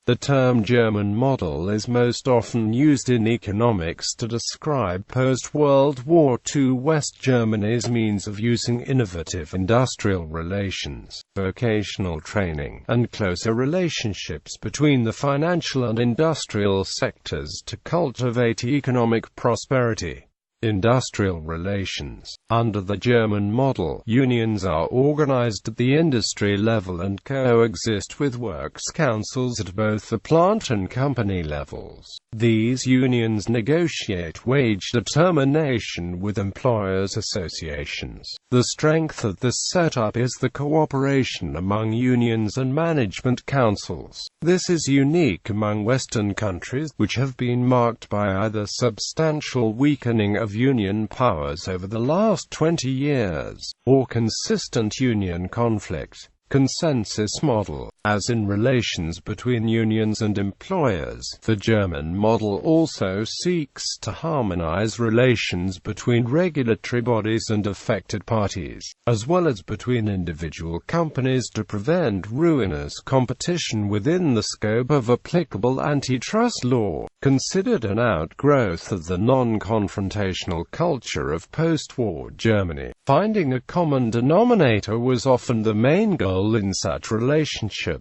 The term German model is most often used in economics to describe post-World War II West Germany's means of using innovative industrial relations, vocational training, and closer relationships between the financial and industrial sectors to cultivate economic prosperity. Industrial relations. Under the German model, unions are organized at the industry level and coexist with works councils at both the plant and company levels. These unions negotiate wage determination with employers' associations. The strength of this setup is the cooperation among unions and management councils. This is unique among Western countries, which have been marked by either substantial weakening of union powers over the last 20 years, or consistent union conflict. Consensus model. As in relations between unions and employers, the German model also seeks to harmonize relations between regulatory bodies and affected parties, as well as between individual companies to prevent ruinous competition within the scope of applicable antitrust law. Considered an outgrowth of the non-confrontational culture of post-war Germany, finding a common denominator was often the main goal in such relationships.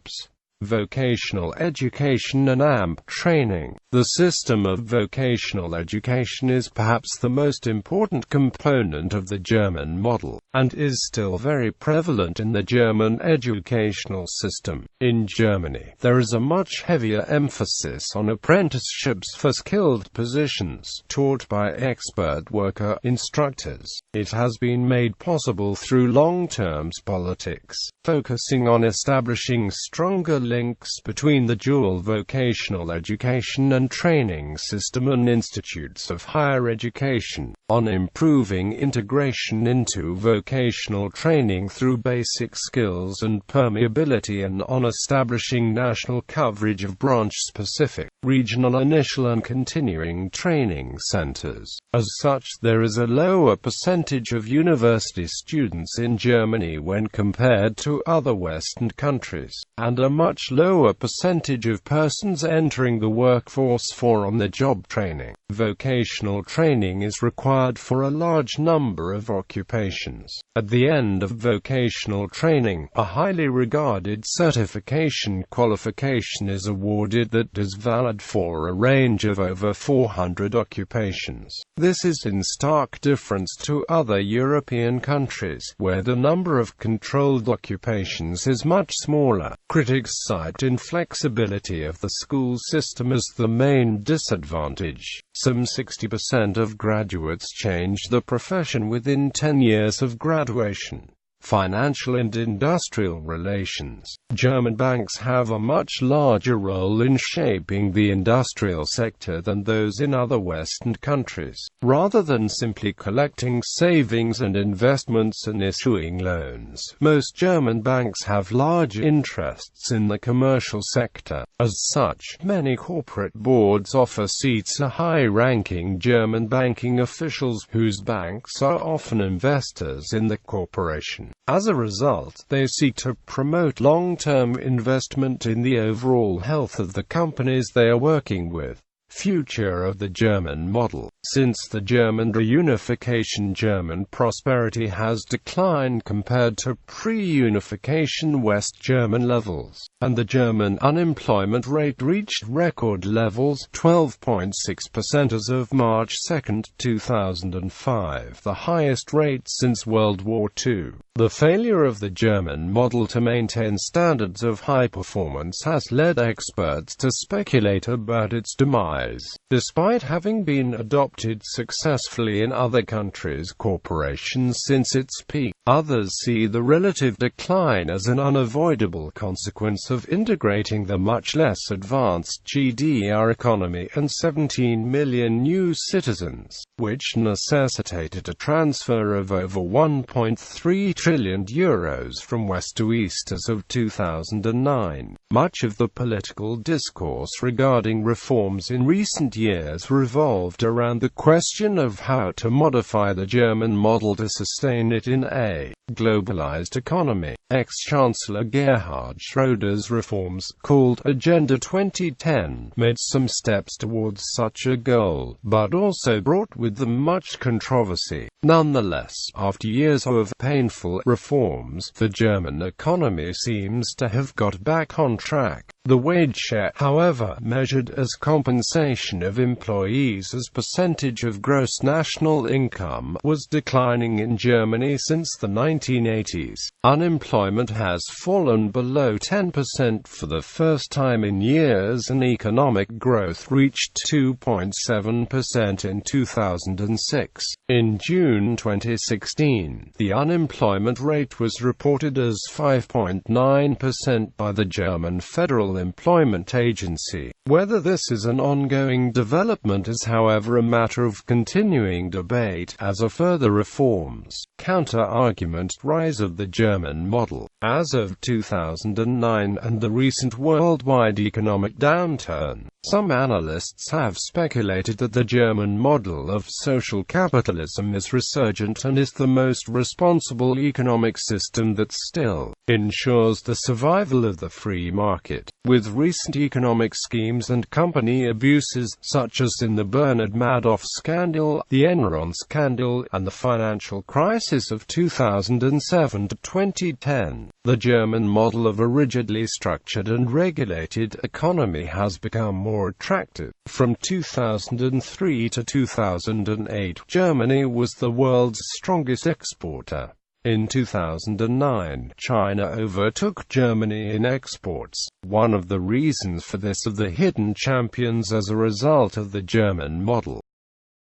Vocational education and AMP training. The system of vocational education is perhaps the most important component of the German model, and is still very prevalent in the German educational system. In Germany, there is a much heavier emphasis on apprenticeships for skilled positions, taught by expert worker instructors. It has been made possible through long-term politics, focusing on establishing stronger links between the dual vocational education and training system and institutes of higher education, on improving integration into vocational training through basic skills and permeability, and on establishing national coverage of branch-specific, regional initial and continuing training centers. As such, there is a lower percentage of university students in Germany when compared to other Western countries, and a much lower percentage of persons entering the workforce for on-the-job training. Vocational training is required for a large number of occupations. At the end of vocational training, a highly regarded certification qualification is awarded that is valid for a range of over 400 occupations. This is in stark difference to other European countries, where the number of controlled occupations is much smaller. Critics cite inflexibility of the school system as the main disadvantage. Some 60% of graduates change the profession within 10 years of graduation. Financial and industrial relations. German banks have a much larger role in shaping the industrial sector than those in other Western countries. Rather than simply collecting savings and investments and issuing loans, most German banks have large interests in the commercial sector. As such, many corporate boards offer seats to high-ranking German banking officials whose banks are often investors in the corporation. As a result, they seek to promote long-term investment in the overall health of the companies they are working with. Future of the German model. Since the German reunification, German prosperity has declined compared to pre-unification West German levels, and the German unemployment rate reached record levels, 12.6% as of March 2, 2005, the highest rate since World War II. The failure of the German model to maintain standards of high performance has led experts to speculate about its demise. Despite having been adopted successfully in other countries' corporations since its peak, others see the relative decline as an unavoidable consequence of integrating the much less advanced GDR economy and 17 million new citizens, which necessitated a transfer of over 1.3 trillion euros from west to east as of 2009. Much of the political discourse regarding reforms in recent years revolved around the question of how to modify the German model to sustain it in a globalized economy. Ex-Chancellor Gerhard Schröder's reforms, called Agenda 2010, made some steps towards such a goal, but also brought with them much controversy. Nonetheless, after years of painful reforms, the German economy seems to have got back on track. The wage share, however, measured as compensation of employees as percentage of gross national income, was declining in Germany since the 1980s. Unemployment has fallen below 10% for the first time in years, and economic growth reached 2.7% in 2006. In June 2016, the unemployment rate was reported as 5.9% by the German Federal Employment Agency. Whether this is an ongoing development is, however, a matter of continuing debate, as are further reforms. Counter-argument: rise of the German model. As of 2009 and the recent worldwide economic downturn, some analysts have speculated that the German model of social capitalism is resurgent and is the most responsible economic system that still ensures the survival of the free market. With recent economic schemes and company abuses, such as in the Bernard Madoff scandal, the Enron scandal, and the financial crisis of 2007 to 2010, the German model of a rigidly structured and regulated economy has become more attractive. From 2003 to 2008, Germany was the world's strongest exporter. In 2009, China overtook Germany in exports. One of the reasons for this are the hidden champions as a result of the German model.